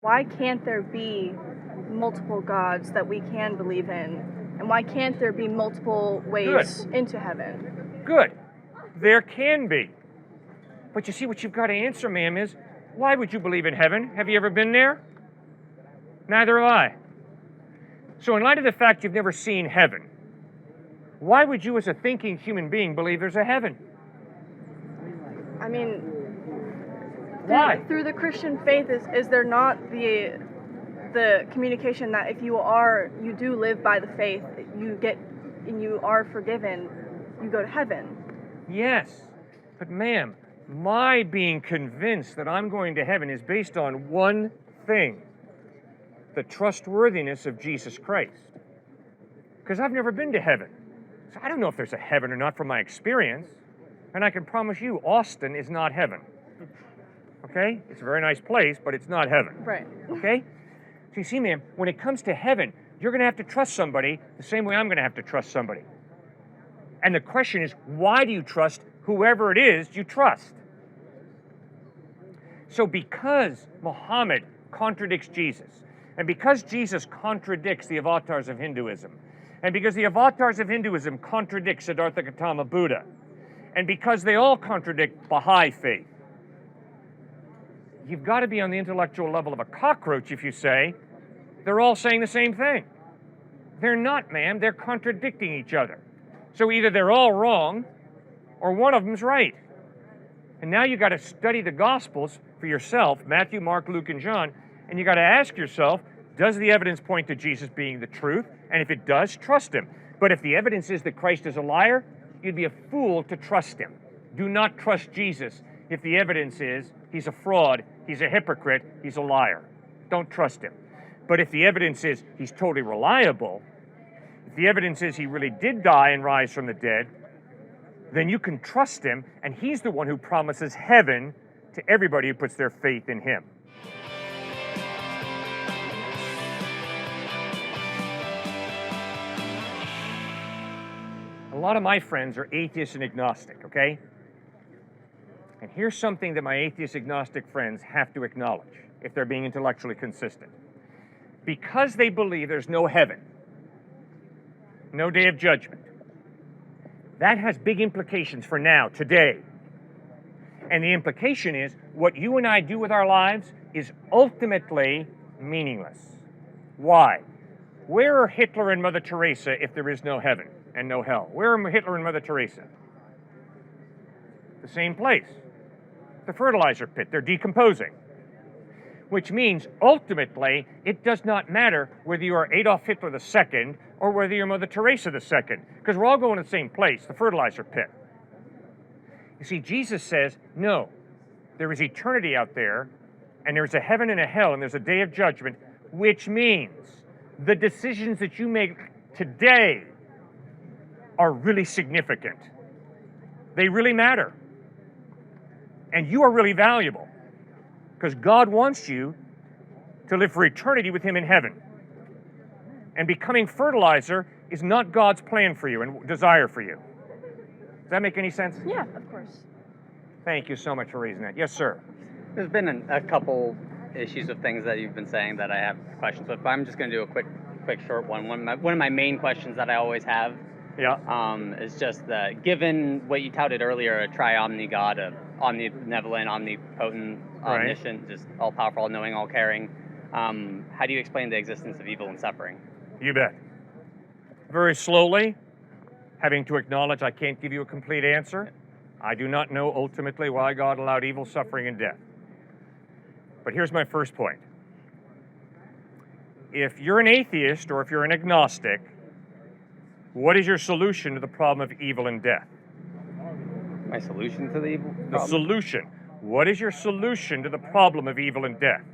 Why can't there be multiple gods that we can believe in? And why can't there be multiple ways into heaven? Good. There can be. But you see, what you've got to answer, ma'am, is why would you believe in heaven? Have you ever been there? Neither have I. So in light of the fact you've never seen heaven, why would you as a thinking human being believe there's a heaven? I mean, Why? through the Christian faith, is there not the communication that if you do live by the faith, you are forgiven, you go to heaven? Yes. But ma'am, my being convinced that I'm going to heaven is based on one thing: the trustworthiness of Jesus Christ. Because I've never been to heaven. So I don't know if there's a heaven or not from my experience. And I can promise you, Austin is not heaven. Okay? It's a very nice place, but it's not heaven. Right. Okay? So you see, ma'am, when it comes to heaven, you're going to have to trust somebody the same way I'm going to have to trust somebody. And the question is, why do you trust whoever it is you trust? So because Muhammad contradicts Jesus, and because Jesus contradicts the avatars of Hinduism, and because the avatars of Hinduism contradict Siddhartha Gautama Buddha, and because they all contradict Baha'i faith, you've got to be on the intellectual level of a cockroach if you say they're all saying the same thing. They're not, ma'am. They're contradicting each other. So either they're all wrong or one of them's right. And now you've got to study the Gospels for yourself, Matthew, Mark, Luke, and John, and you've got to ask yourself, does the evidence point to Jesus being the truth? And if it does, trust him. But if the evidence is that Christ is a liar, you'd be a fool to trust him. Do not trust Jesus if the evidence is he's a fraud, he's a hypocrite, he's a liar. Don't trust him. But if the evidence is he's totally reliable, if the evidence is he really did die and rise from the dead, then you can trust him, and he's the one who promises heaven to everybody who puts their faith in him. A lot of my friends are atheist and agnostic, okay? And here's something that my atheist agnostic friends have to acknowledge if they're being intellectually consistent. Because they believe there's no heaven, no day of judgment, that has big implications for now, today. And the implication is what you and I do with our lives is ultimately meaningless. Why? Where are Hitler and Mother Teresa if there is no heaven and no hell? Where are Hitler and Mother Teresa? The same place. The fertilizer pit. They're decomposing. Which means, ultimately, it does not matter whether you are Adolf Hitler II or whether you're Mother Teresa II, because we're all going to the same place, the fertilizer pit. You see, Jesus says, no, there is eternity out there, and there's a heaven and a hell, and there's a day of judgment, which means the decisions that you make today are really significant. They really matter. And you are really valuable, because God wants you to live for eternity with him in heaven. And becoming fertilizer is not God's plan for you and desire for you. Does that make any sense? Yeah, of course. Thank you so much for raising that. Yes, sir. There's been a couple issues of things that you've been saying that I have questions with, but I'm just going to do a quick short one. One of my main questions that I always have is just that, given what you touted earlier, a tri-omni God, of omnibenevolent, omnipotent, omniscient, just all-powerful, all-knowing, all-caring, how do you explain the existence of evil and suffering? You bet. Very slowly, having to acknowledge I can't give you a complete answer. I do not know ultimately why God allowed evil, suffering, and death. But here's my first point. If you're an atheist or if you're an agnostic, what is your solution to the problem of evil and death? My solution to the evil problem? The solution. What is your solution to the problem of evil and death?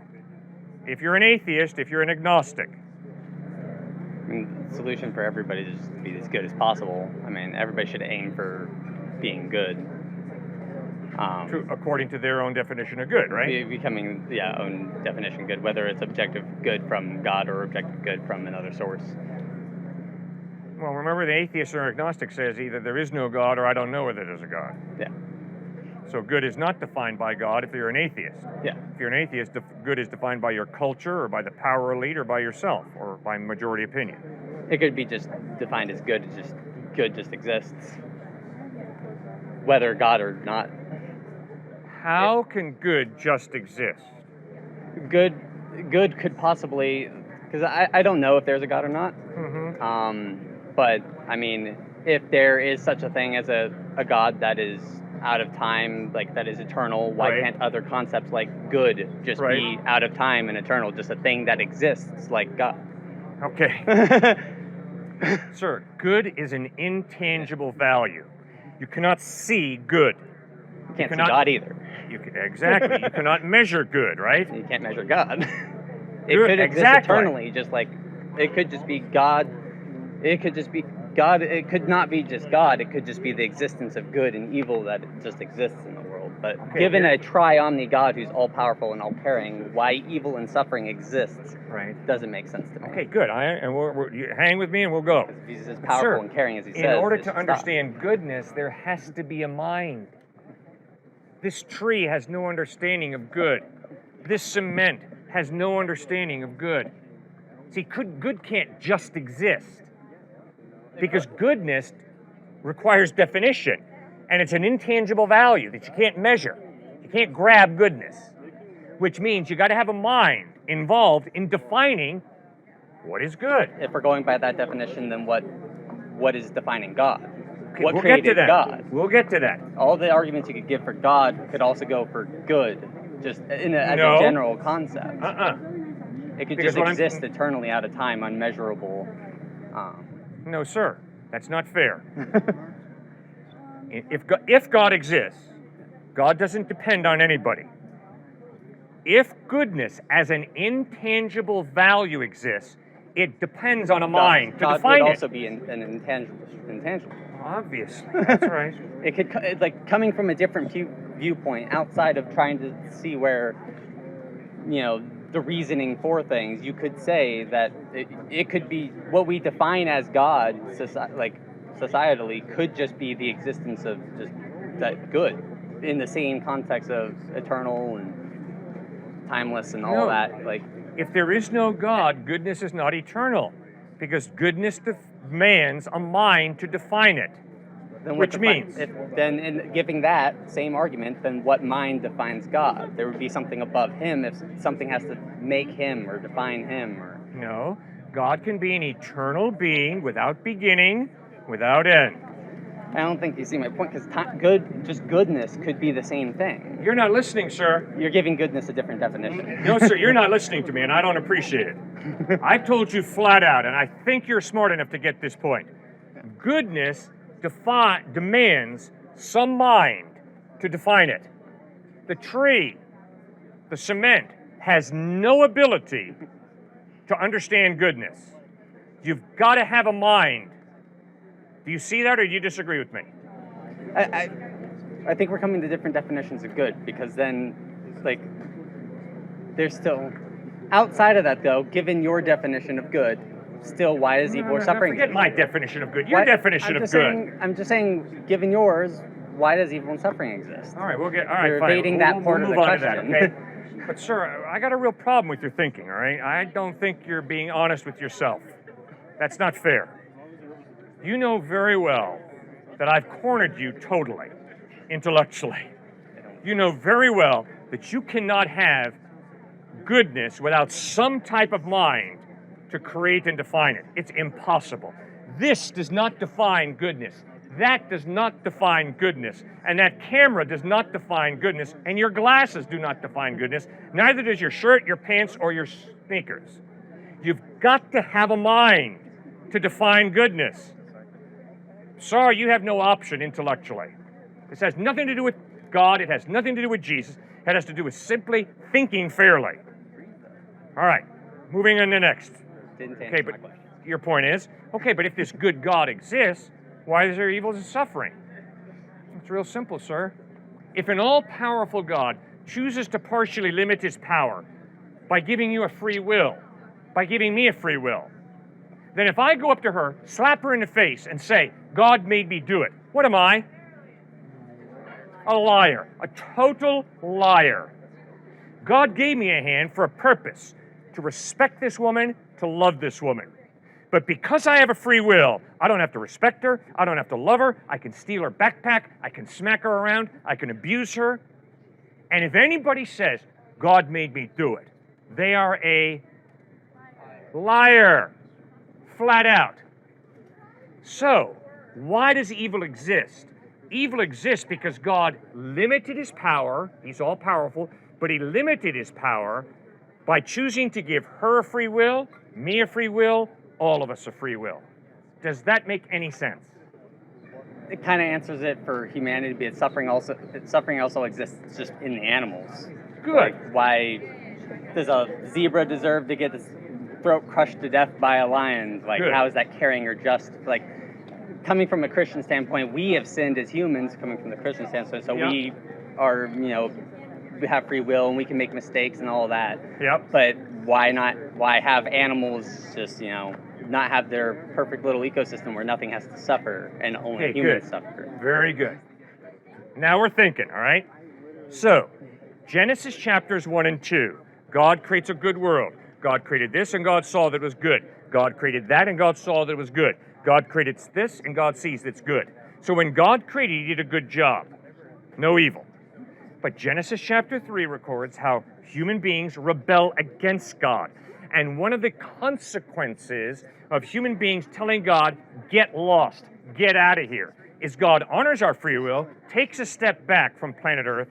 If you're an atheist, if you're an agnostic. I mean, the solution for everybody is just to be as good as possible. I mean, everybody should aim for being good. According to their own definition of good, right? Becoming, own definition of good, whether it's objective good from God or objective good from another source. Well, remember, the atheist or agnostic says either there is no God or I don't know whether there's a God. Yeah. So good is not defined by God if you're an atheist. Yeah. If you're an atheist, good is defined by your culture or by the power elite or by yourself or by majority opinion. It could be just defined as good. Good just exists, whether God or not. How can good just exist? Good could possibly, because I don't know if there's a God or not. But I mean, if there is such a thing as a God that is out of time, like that is eternal, why can't other concepts like good just be out of time and eternal, just a thing that exists like God? Okay. Sir, good is an intangible value. You cannot see good. You can't see God either. Exactly. You cannot measure good, right? You can't measure God. It could exist eternally, just like it could just be God. It could just be God. It could not be just God. It could just be the existence of good and evil that just exists in the world. But given a tri-omni God who's all-powerful and all-caring, why evil and suffering exists doesn't make sense to me. Okay, good. You hang with me and we'll go. He's as powerful and caring as he says. In order to understand goodness, there has to be a mind. This tree has no understanding of good. This cement has no understanding of good. See, good can't just exist. Because goodness requires definition. And it's an intangible value that you can't measure. You can't grab goodness. Which means you got to have a mind involved in defining what is good. If we're going by that definition, then what is defining God? Okay, what we'll created get to that. God? We'll get to that. All the arguments you could give for God could also go for good, just as a general concept. It could just exist eternally out of time, unmeasurable. No, sir. That's not fair. If God exists, God doesn't depend on anybody. If goodness as an intangible value exists, it depends on a mind to define it. God would also be an intangible. Obviously, that's right. It's like coming from a different viewpoint outside of trying to see where, the reasoning for things. You could say that it could be what we define as God, societally, could just be the existence of just that good, in the same context of eternal and timeless and all that. Like, if there is no God, goodness is not eternal, because goodness demands a mind to define it. Which means, then in giving that same argument, then what mind defines God? There would be something above him if something has to make him or define him. No, God can be an eternal being without beginning, without end. I don't think you see my point, because goodness could be the same thing. You're not listening, sir. You're giving goodness a different definition. No, sir, you're not listening to me, and I don't appreciate it. I've told you flat out, and I think you're smart enough to get this point. Goodness demands some mind to define it. The tree, the cement, has no ability to understand goodness. You've got to have a mind. Do you see that, or do you disagree with me? I think we're coming to different definitions of good, because then, there's still... Outside of that, though, given your definition of good, still, why is evil or suffering? Forget my definition of good. Your definition of good. I'm just saying, given yours, why does evil and suffering exist? All right, fine. You're evading that part of the question. That, okay? But, sir, I got a real problem with your thinking, all right? I don't think you're being honest with yourself. That's not fair. You know very well that I've cornered you totally, intellectually. You know very well that you cannot have goodness without some type of mind to create and define it. It's impossible. This does not define goodness. That does not define goodness. And that camera does not define goodness. And your glasses do not define goodness. Neither does your shirt, your pants, or your sneakers. You've got to have a mind to define goodness. Sorry, you have no option intellectually. This has nothing to do with God. It has nothing to do with Jesus. It has to do with simply thinking fairly. All right, moving on to next. Okay, but your point is, okay, but if this good God exists, why is there evil and suffering? It's real simple, sir. If an all-powerful God chooses to partially limit his power by giving you a free will, by giving me a free will, then if I go up to her, slap her in the face, and say, God made me do it, what am I? a liar, a total liar. God gave me a hand for a purpose, to respect this woman, to love this woman. But because I have a free will, I don't have to respect her, I don't have to love her, I can steal her backpack, I can smack her around, I can abuse her. And if anybody says, God made me do it, they are a liar, flat out. So, why does evil exist? Evil exists because God limited his power, he's all powerful, but he limited his power by choosing to give her a free will, me a free will, all of us a free will. Does that make any sense? It kind of answers it for humanity, but suffering also exists just in the animals. Good. Like, why does a zebra deserve to get its throat crushed to death by a lion? Like, Good. How is that caring or just? Like, coming from a Christian standpoint, we have sinned as humans. Coming from the Christian standpoint, so Yep. we are, we have free will and we can make mistakes and all of that. Yep. But why not? Why have animals just, not have their perfect little ecosystem where nothing has to suffer and only humans suffer? Very good. Now we're thinking, all right? So, Genesis chapters 1 and 2. God creates a good world. God created this and God saw that it was good. God created that and God saw that it was good. God created this and God sees that it's good. So when God created, he did a good job. No evil. But Genesis chapter 3 records how human beings rebel against God. And one of the consequences of human beings telling God, get lost, get out of here, is God honors our free will, takes a step back from planet Earth,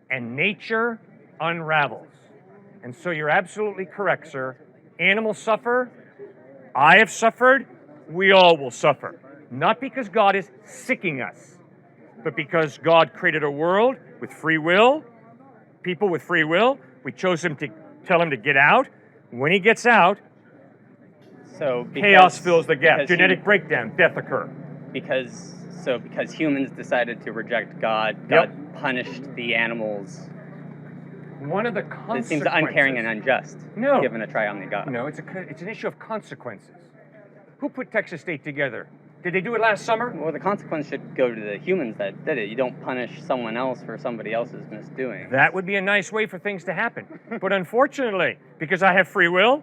and nature unravels. And so you're absolutely correct, sir. Animals suffer. I have suffered. We all will suffer. Not because God is sicking us, but because God created a world with free will, people with free will. We chose him to tell him to get out. When he gets out, chaos fills the gap. Genetic breakdown, death occur. Because humans decided to reject God, God punished the animals. One of the consequences... It seems uncaring and unjust, given a triune God. No, it's an issue of consequences. Who put Texas State together? Did they do it last summer? Well, the consequence should go to the humans that did it. You don't punish someone else for somebody else's misdoing. That would be a nice way for things to happen. But unfortunately, because I have free will,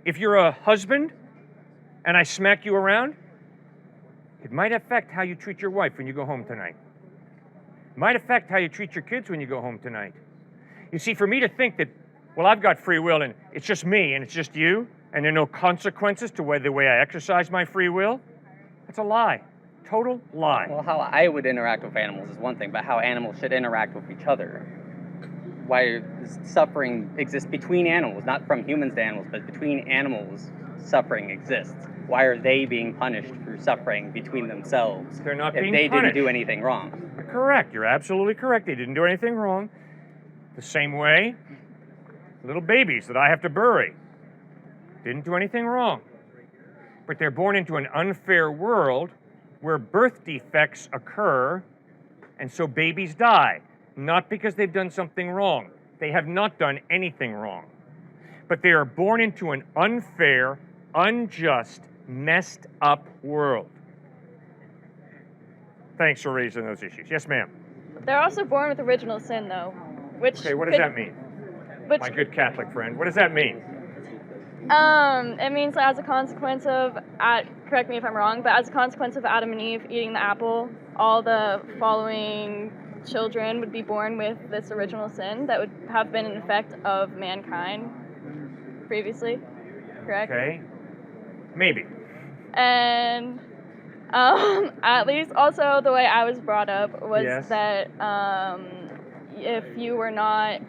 if you're a husband and I smack you around, it might affect how you treat your wife when you go home tonight. It might affect how you treat your kids when you go home tonight. You see, for me to think that, well, I've got free will and it's just me and it's just you, and there are no consequences to the way I exercise my free will, that's a lie. Total lie. Well, how I would interact with animals is one thing, but how animals should interact with each other. Why suffering exists between animals, not from humans to animals, but between animals, suffering exists. Why are they being punished for suffering between themselves? They're not being punished. If they didn't do punished. anything wrong. You're correct. You're absolutely correct. They didn't do anything wrong. The same way, little babies that I have to bury didn't do anything wrong. But they're born into an unfair world where birth defects occur, and so babies die. Not because they've done something wrong. They have not done anything wrong. But they are born into an unfair, unjust, messed up world. Thanks for raising those issues. Yes, ma'am. They're also born with original sin, though. Which Okay, what does that mean? My good Catholic friend, what does that mean? It means that as a consequence of, correct me if I'm wrong, but as a consequence of Adam and Eve eating the apple, all the following children would be born with this original sin that would have been an effect of mankind previously, correct? Okay, maybe. And at least also the way I was brought up was that if you were not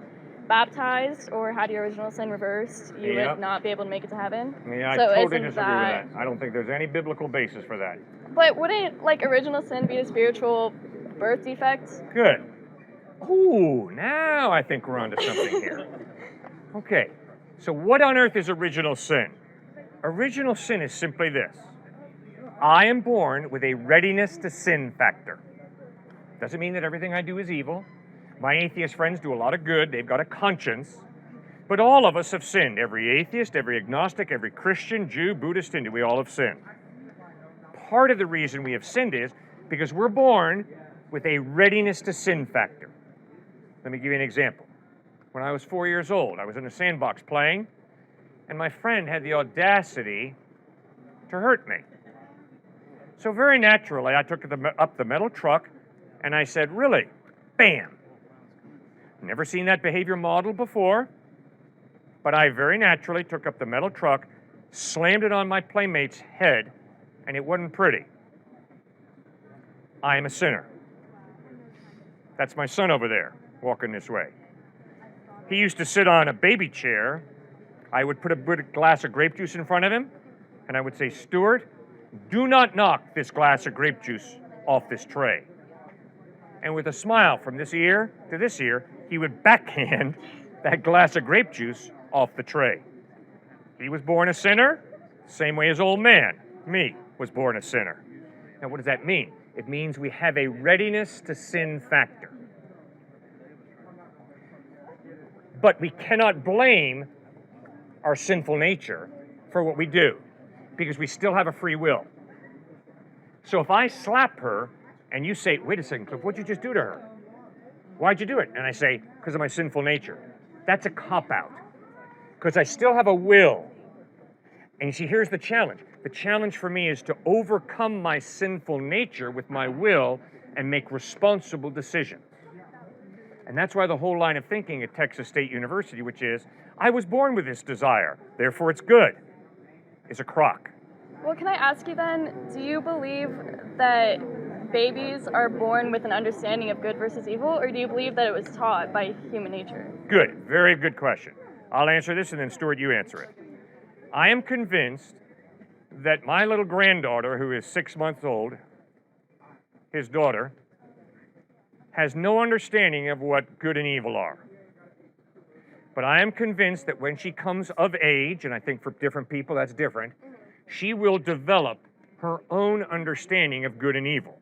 baptized or had your original sin reversed, you would not be able to make it to heaven. Yeah, so I totally disagree with that. I don't think there's any biblical basis for that. But wouldn't original sin be a spiritual birth defect? Good. Ooh, now I think we're onto something here. Okay, so what on earth is original sin? Original sin is simply this. I am born with a readiness to sin factor. Doesn't mean that everything I do is evil. My atheist friends do a lot of good. They've got a conscience. But all of us have sinned. Every atheist, every agnostic, every Christian, Jew, Buddhist, Hindu, we all have sinned. Part of the reason we have sinned is because we're born with a readiness to sin factor. Let me give you an example. When I was 4 years old, I was in a sandbox playing, and my friend had the audacity to hurt me. So very naturally, I took up the metal truck, and I said, really? Bam! Never seen that behavior model before, but I very naturally took up the metal truck, slammed it on my playmate's head, and it wasn't pretty. I am a sinner. That's my son over there, walking this way. He used to sit on a baby chair. I would put a glass of grape juice in front of him, and I would say, Stuart, do not knock this glass of grape juice off this tray. And with a smile from this ear to this ear, he would backhand that glass of grape juice off the tray. He was born a sinner, same way as old man, me, was born a sinner. Now, what does that mean? It means we have a readiness to sin factor. But we cannot blame our sinful nature for what we do, because we still have a free will. So if I slap her and you say, wait a second, Cliff, what'd you just do to her? Why'd you do it? And I say, because of my sinful nature. That's a cop-out, because I still have a will. And you see, here's the challenge. The challenge for me is to overcome my sinful nature with my will and make responsible decisions. And that's why the whole line of thinking at Texas State University, which is, I was born with this desire, therefore it's good, is a crock. Well, can I ask you then, do you believe that babies are born with an understanding of good versus evil, or do you believe that it was taught by human nature? Good, very good question. I'll answer this, and then Stuart, you answer it. I am convinced that my little granddaughter, who is 6 months old, his daughter, has no understanding of what good and evil are. But I am convinced that when she comes of age, and I think for different people that's different, she will develop her own understanding of good and evil.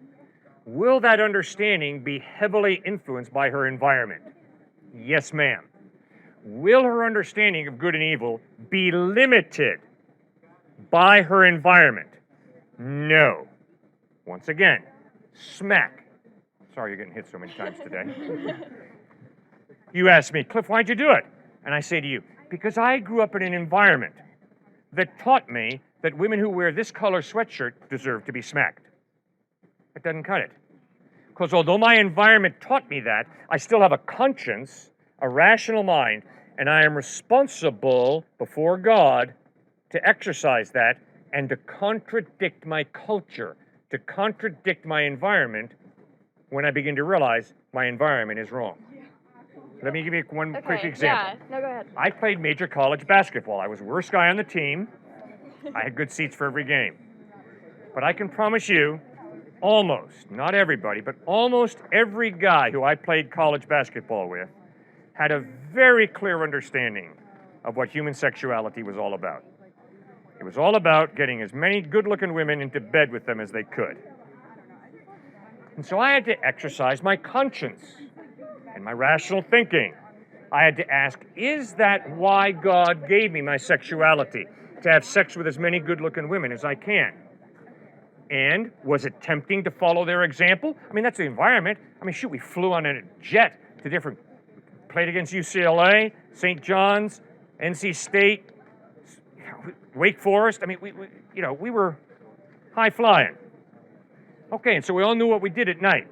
Will that understanding be heavily influenced by her environment? Yes, ma'am. Will her understanding of good and evil be limited by her environment? No. Once again, smack. Sorry you're getting hit so many times today. You ask me, Cliff, why'd you do it? And I say to you, because I grew up in an environment that taught me that women who wear this color sweatshirt deserve to be smacked. It doesn't cut it. Because although my environment taught me that, I still have a conscience, a rational mind, and I am responsible before God to exercise that and to contradict my culture, to contradict my environment when I begin to realize my environment is wrong. Let me give you one quick example. Yeah, no, go ahead. I played major college basketball. I was the worst guy on the team. I had good seats for every game. But I can promise you, almost, not everybody, but almost every guy who I played college basketball with had a very clear understanding of what human sexuality was all about. It was all about getting as many good-looking women into bed with them as they could. And so I had to exercise my conscience and my rational thinking. I had to ask, is that why God gave me my sexuality? To have sex with as many good-looking women as I can. And was it tempting to follow their example? I mean, that's the environment. I mean, shoot, we flew on a jet to different, played against UCLA, St. John's, NC State, Wake Forest. I mean, we were high flying. Okay, and so we all knew what we did at night.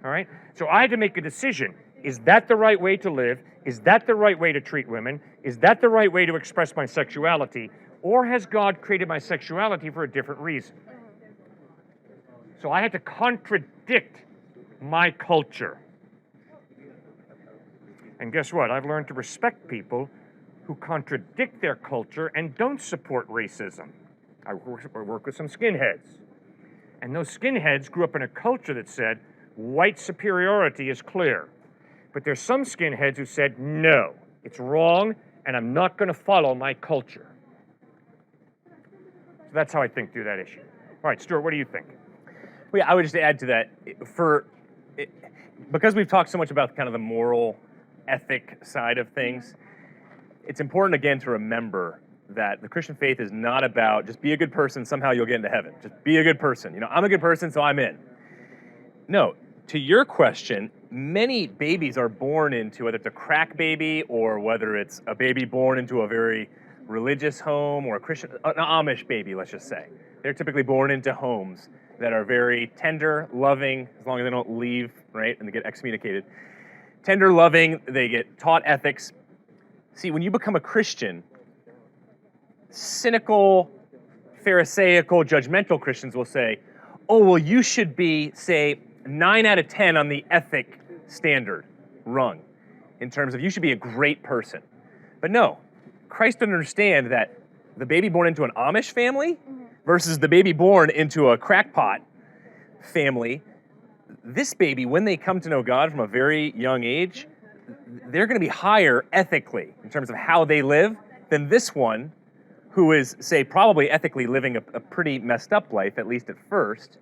All right? So I had to make a decision. Is that the right way to live? Is that the right way to treat women? Is that the right way to express my sexuality? Or has God created my sexuality for a different reason? So I had to contradict my culture. And guess what? I've learned to respect people who contradict their culture and don't support racism. I work with some skinheads. And those skinheads grew up in a culture that said white superiority is clear. But there's some skinheads who said, no, it's wrong, and I'm not going to follow my culture. So that's how I think through that issue. All right, Stuart, what do you think? Well, yeah, I would just add to that, because we've talked so much about kind of the moral, ethic side of things, it's important, again, to remember that the Christian faith is not about just be a good person, somehow you'll get into heaven. Just be a good person. I'm a good person, so I'm in. No, to your question, many babies are born into, whether it's a crack baby or whether it's a baby born into a very religious home or an Amish baby, let's just say. They're typically born into homes that are very tender, loving, as long as they don't leave, right, and they get excommunicated. Tender, loving, they get taught ethics. See, when you become a Christian, cynical, pharisaical, judgmental Christians will say, oh, well, you should be, say, 9 out of 10 on the ethic standard rung, in terms of you should be a great person. But no, Christ doesn't understand that the baby born into an Amish family versus the baby born into a crackpot family, this baby, when they come to know God from a very young age, they're going to be higher ethically in terms of how they live than this one who is, say, probably ethically living a pretty messed up life, at least at first,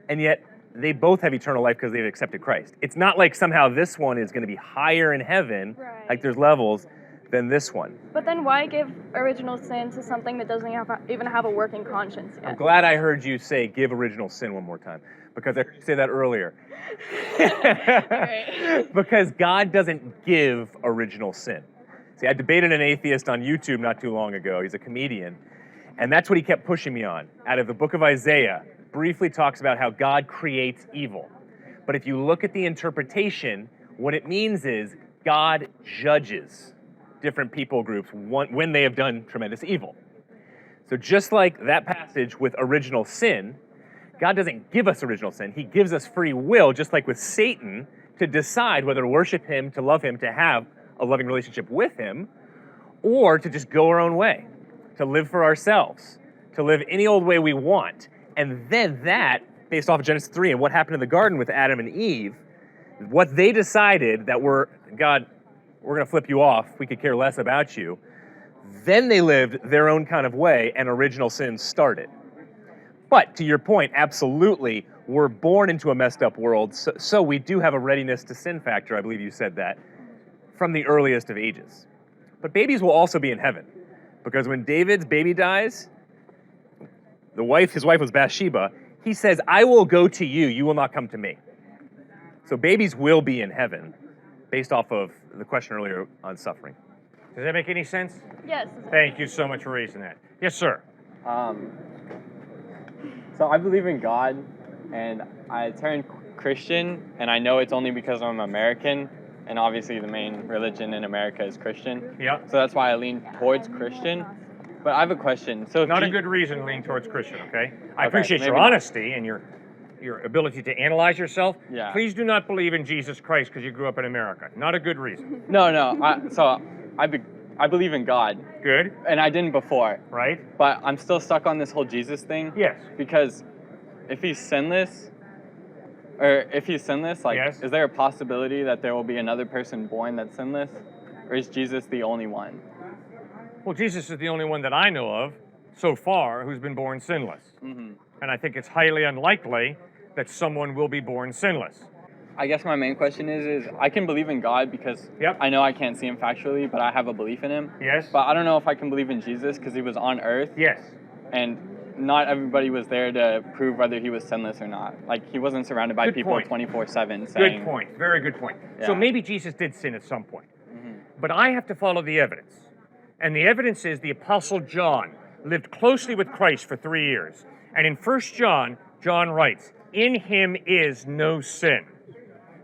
and yet they both have eternal life because they've accepted Christ. It's not like somehow this one is going to be higher in heaven, right, like there's levels, than this one. But then why give original sin to something that doesn't even have a working conscience yet? I'm glad I heard you say give original sin one more time, because I heard you say that earlier. Right. Because God doesn't give original sin. See, I debated an atheist on YouTube not too long ago. He's a comedian. And that's what he kept pushing me on. Out of the book of Isaiah, briefly talks about how God creates evil. But if you look at the interpretation, what it means is God judges different people groups when they have done tremendous evil. So just like that passage with original sin, God doesn't give us original sin. He gives us free will, just like with Satan, to decide whether to worship him, to love him, to have a loving relationship with him, or to just go our own way, to live for ourselves, to live any old way we want. And then that, based off of Genesis 3 and what happened in the garden with Adam and Eve, what they decided that God, we're going to flip you off, we could care less about you, then they lived their own kind of way and original sin started. But to your point, absolutely, we're born into a messed up world, so we do have a readiness to sin factor, I believe you said that, from the earliest of ages. But babies will also be in heaven, because when David's baby dies, his wife was Bathsheba, he says, I will go to you, you will not come to me. So babies will be in heaven, based off of the question earlier on suffering. Does that make any sense? Yes. Thank you so much for raising that. Yes, sir. So I believe in God, and I turned Christian, and I know it's only because I'm American, and obviously the main religion in America is Christian. Yeah. So that's why I lean towards Christian. But I have a question. So Not a good reason to lean towards Christian, okay? I Okay, appreciate your maybe not. honesty and your ability to analyze yourself. Yeah. Please do not believe in Jesus Christ because you grew up in America. Not a good reason. No. I believe in God, Good, and I didn't before. right? But I'm still stuck on this whole Jesus thing. Yes. Because if he's sinless, like, Yes. is there a possibility that there will be another person born that's sinless? Or is Jesus the only one? Well, Jesus is the only one that I know of so far who's been born sinless. Mm-hmm. And I think it's highly unlikely that someone will be born sinless. I guess my main question is I can believe in God because Yep. I know I can't see him factually, but I have a belief in him. Yes? But I don't know if I can believe in Jesus because he was on earth, Yes. and not everybody was there to prove whether he was sinless or not. Like, he wasn't surrounded by Good people point. 24/7 saying... Good point. Very good point. So Yeah. maybe Jesus did sin at some point. Mm-hmm. But I have to follow the evidence. And the evidence is the Apostle John lived closely with Christ for 3 years. And in 1 John, John writes, in him is no sin.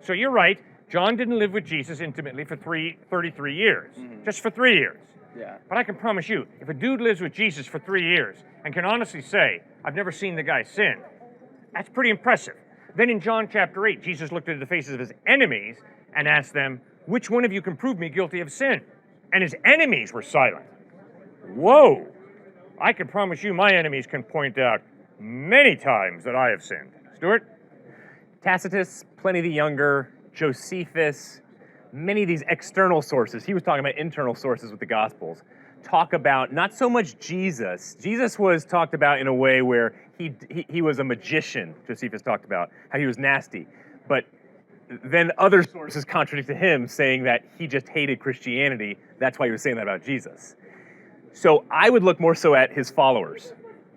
So you're right, John didn't live with Jesus intimately for 33 years, just for 3 years. Yeah. But I can promise you, if a dude lives with Jesus for 3 years and can honestly say, I've never seen the guy sin, that's pretty impressive. Then in John chapter 8, Jesus looked into the faces of his enemies and asked them, which one of you can prove me guilty of sin? And his enemies were silent. Whoa! I can promise you my enemies can point out many times that I have sinned. Stuart? Tacitus, Pliny the Younger, Josephus, many of these external sources, he was talking about internal sources with the Gospels, talk about not so much Jesus. Jesus was talked about in a way where he was a magician, Josephus talked about, how he was nasty. But then other sources contradicted him, saying that he just hated Christianity. That's why he was saying that about Jesus. So I would look more so at his followers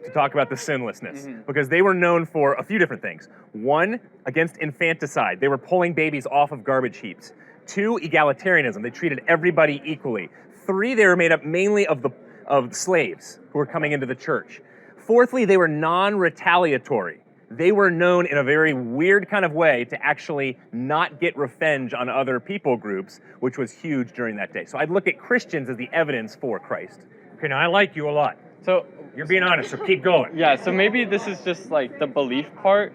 to talk about the sinlessness, because they were known for a few different things. One, against infanticide. They were pulling babies off of garbage heaps. Two, egalitarianism. They treated everybody equally. Three, they were made up mainly of slaves who were coming into the church. Fourthly, they were non-retaliatory. They were known in a very weird kind of way to actually not get revenge on other people groups, which was huge during that day. So I'd look at Christians as the evidence for Christ. Okay, now I like you a lot. So You're being honest, so keep going. yeah, so maybe this is just like the belief part,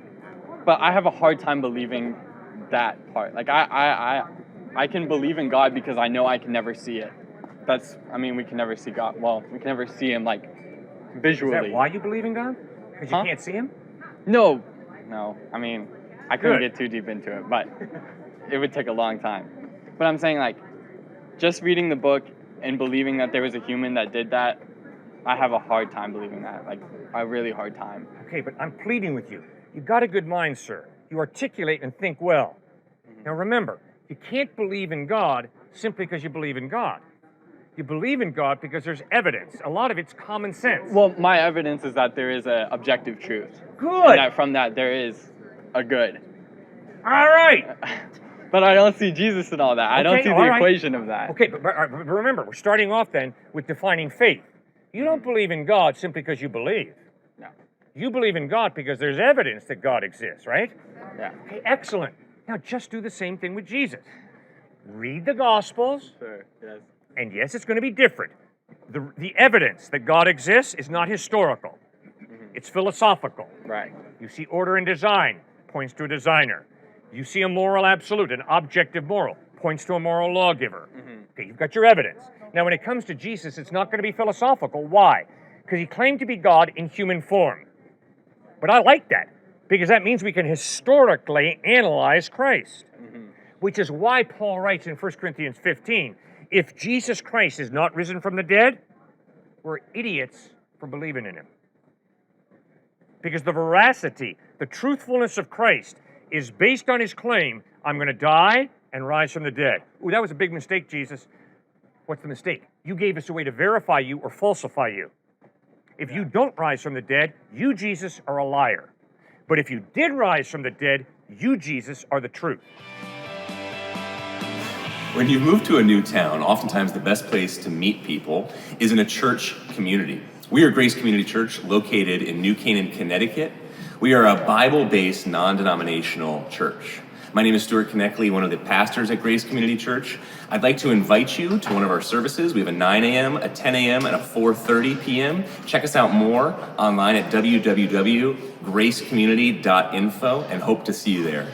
but I have a hard time believing that part. Like I can believe in God because I know I can never see it. We can never see God. Well, we can never see him like visually. Is that why you believe in God? Because you can't see him? No. I mean, I couldn't Good. get too deep into it, but it would take a long time. But I'm saying, like, just reading the book and believing that there was a human that did that, I have a hard time believing that. Like, a really hard time. Okay, but I'm pleading with you. You got a good mind, sir. You articulate and think well. Now remember, you can't believe in God simply because you believe in God. You believe in God because there's evidence. A lot of it's common sense. Well, my evidence is that there is an objective truth. Good. And that from that there is a good. All right. But I don't see Jesus in all that. I don't Okay, see all the right. equation of that. Okay, but remember, we're starting off then with defining faith. You don't believe in God simply because you believe. No. You believe in God because there's evidence that God exists, right? Yeah. Okay, excellent. Now just do the same thing with Jesus. Read the Gospels, Sure. Yes. and yes, it's going to be different. The evidence that God exists is not historical. It's philosophical. Right. You see order and design, points to a designer. You see a moral absolute, an objective moral, points to a moral lawgiver. Okay, you've got your evidence. Now, when it comes to Jesus, it's not going to be philosophical. Why? Because he claimed to be God in human form. But I like that, because that means we can historically analyze Christ, which is why Paul writes in 1 Corinthians 15, if Jesus Christ is not risen from the dead, we're idiots for believing in him. Because the veracity, the truthfulness of Christ is based on his claim, I'm going to die and rise from the dead. Ooh, that was a big mistake, Jesus. What's the mistake? You gave us a way to verify you or falsify you. If you don't rise from the dead, you, Jesus, are a liar. But if you did rise from the dead, you, Jesus, are the truth. When you move to a new town, oftentimes the best place to meet people is in a church community. We are Grace Community Church, located in New Canaan, Connecticut. We are a Bible-based, non-denominational church. My name is Cliffe Knechtle, one of the pastors at Grace Community Church. I'd like to invite you to one of our services. We have a 9 a.m., a 10 a.m., and a 4:30 p.m. Check us out more online at www.gracecommunity.info and hope to see you there.